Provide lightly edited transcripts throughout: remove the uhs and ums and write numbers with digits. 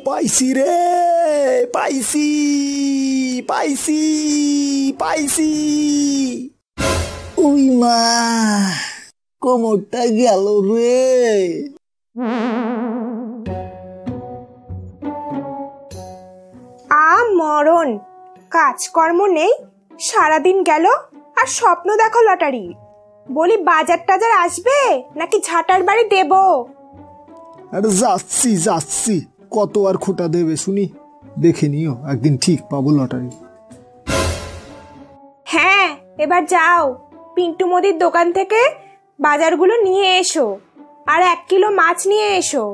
পাইছি রে, পাইছি পাইছি পাইছি। ওই মা, কোমরটা গেল রে। মরণ, কাজকর্ম নেই, সারাদিন গেল আর স্বপ্ন দেখো লটারি। বলি বাজার টাজার আসবে নাকি ঝাঁটার বাড়ি দেব? আরে যাচ্ছি যাচ্ছি, কত আর খোটা দেবে শুনি, দেখে নিও একদিন ঠিক পাবো লটারি। হ্যাঁ, এবার যাও, পিন্টু মুদির দোকান থেকে বাজারগুলো নিয়ে এসো, আর 1 কিলো মাছ নিয়ে এসো।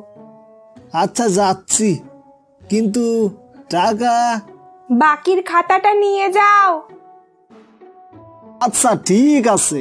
আচ্ছা যাচ্ছি, কিন্তু টাকা? বাকির খাতাটা নিয়ে যাও। আচ্ছা ঠিক আছে।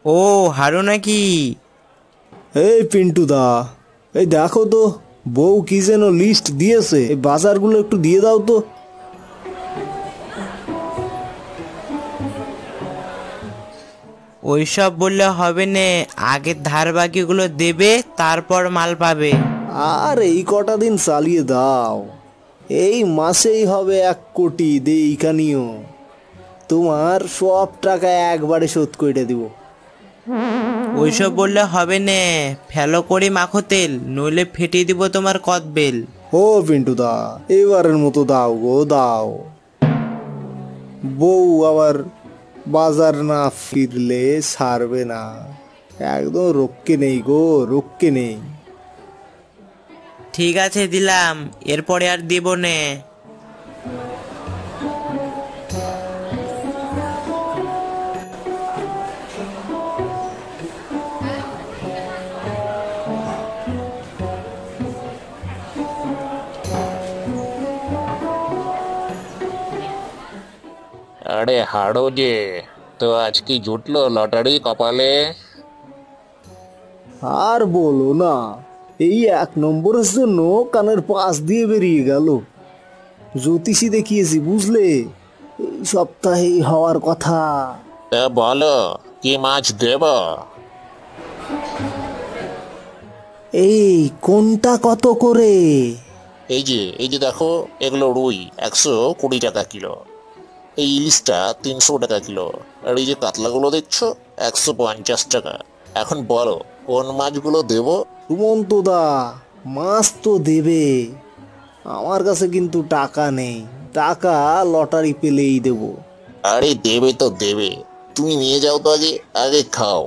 ও হারু নাকি? এই পিন্টু দা, এই দেখো তো বউ কি যেন লিস্ট দিয়েছে, এই বাজারগুলো একটু দিয়ে দাও তো। ওইসব বললে হবে না, আগে ধার বাকিগুলো দেবে, তারপর মাল পাবে। আর এই কটা দিন চালিয়ে দাও, এই মাসেই হবে 1 কোটি দেইখানিও। তোমার সব টাকা একবারে শোধ করে দিব। ওইসব বললে হবে না, ফেলো করে মাখো তেল, নইলে ফেটিয়ে দিব তোমার কদবেল। ও পিন্টু দা, এবারের মতো দাও গো দাও। বউ আবার বাজার না ফিরলে ছাড়বে না, একদম রক্ষে নেই গো, রক্ষে নেই। ঠিক আছে দিলাম, এরপরে আর দেব না। আরে হাড়ো যে, তো আজ কি জুটলো লটারি কপালে? আর বলো না, এই 1 নম্বরের জন্য কানের পাশ দিয়ে বেরিয়ে গেল। জ্যোতিষী দেখিয়েছি বুঝলে, এই সপ্তাহেই হওয়ার কথা। তা বলো কি মাছ দেব? এই কোনটা কত করে? এই যে দেখো, এগুলো রুই 120 টাকা কিলো, এই ইলিশটা 300 টাকা কিলো, আর এই যে কাতলাগুলো দেখছো 150 টাকা। এখন বলো কোন মাছগুলো দেব? সুমন্ত দা, মাছ তো দেবে, আমার কাছে কিন্তু টাকা নেই, টাকা লটারি পেলেই দেব। আরে দেবে তো দেবে, তুমি নিয়ে যাও তো, আগে আগে খাও।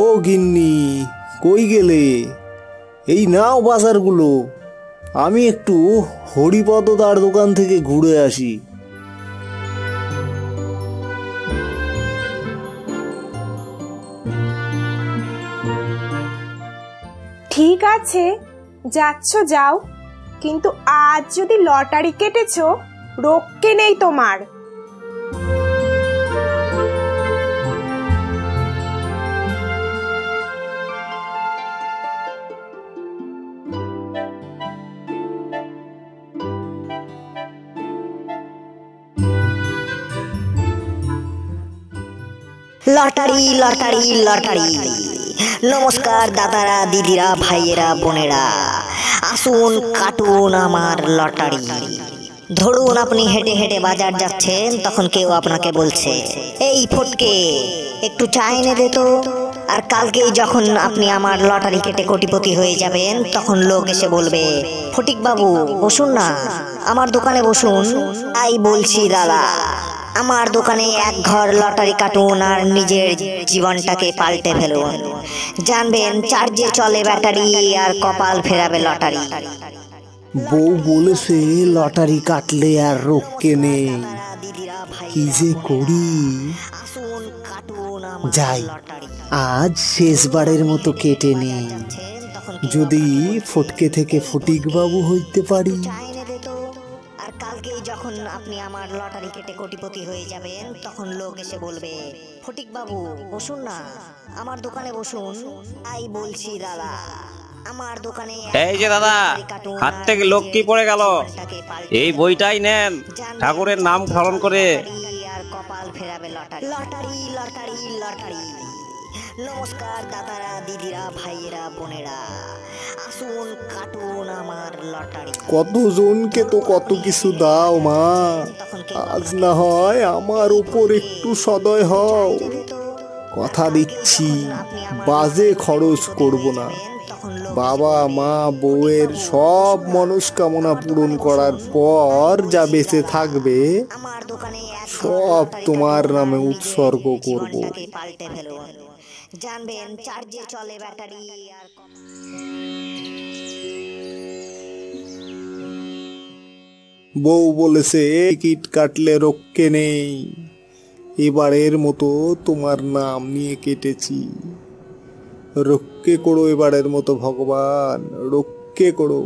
ও গিন্নি, কই গেলে? এই নাও বাজারগুলো, আমি একটু হরিপদদার দোকান থেকে ঘুরে আসি। ঠিক আছে, যাচ্ছ যাও, কিন্তু আজ যদি লটারি কেটেছো, রক্ষে নেই তোমার। Lottery lottery lottery. নমস্কার দাদারা, দিদিরা, ভাইয়েরা, বোনেরা, আসুন কাটুন আমার লটারি। ধরুন আপনি হেঁটে হেঁটে বাজার যাচ্ছেন, তখন কেউ আপনাকে বলছে, এই ফটকে একটু চা এনে দে তো। আর কালকেই যখন আপনি আমার লটারি কেটে কোটিপতি হয়ে যাবেন, তখন লোক এসে বলবে, ফটিক বাবু বসুন না, আমার দোকানে বসুন। তাই বলছি দাদা, আমার দোকানে এক ঘর লটারি কাটুন আর নিজের জীবনটাকে পাল্টে ফেলুন। জানবেন চার্জে চলে ব্যাটারি আর কপাল ফেরাবে লটারি। বউ বলেছে লটারি কাটলে আর রোগকে নেই, কি যে করি। যাই, আজ শেষবারের মতো কেটে নেই, যদি ফটকে থেকে ফটিক বাবু হইতে পারি। আর কালকেই যখন আপনি আমার লটারি কেটে কোটিপতি হয়ে যাবেন, তখন লোক এসে বলবে, ফটিক বাবু বসুন না, আমার দোকানে বসুন। তাই বলছি দাদা, আমার দোকানে এই যে দাদা, হাত থেকে লক্ষ্মী পড়ে গেল, এই বইটাই নেন, ঠাকুরের নাম স্মরণ করে। আর কপাল ফেরাবে লটারি। Lottery lottery lottery. নমস্কার দাদারা, দিদিরা, ভাইয়েরা, বোনেরা, আসুন কাটুন আমার লটারি। কতজনকে তো কত কিছু দাও মা, আজ না হয় আমার উপর একটু সদয় হও। কথা দিচ্ছি, বাজে খরচ করব না। বাবা মা বউয়ের সব মনস্কামনা পূরণ করার পর যা বেঁচে থাকবে সব তোমার নামে উৎসর্গ করব। জানবেন চার্জে চলে ব্যাটারি আর বউ বলেছে টিকিট কাটলে রক্ষে নেই, এবারের মতো তোমার নাম নিয়ে কেটেছি। রক্ষে করো এবারের মতো ভগবান, রক্ষে করো।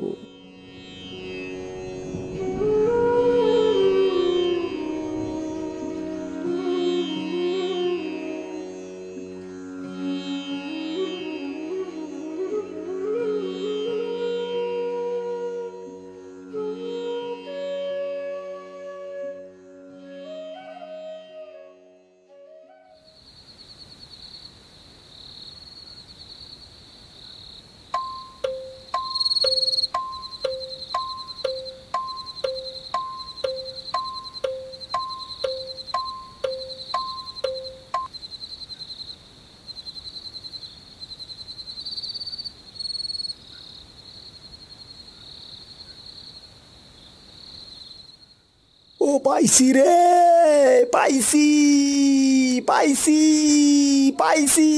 ও পাইছি রে, পাইছি পাইছি পাইছি।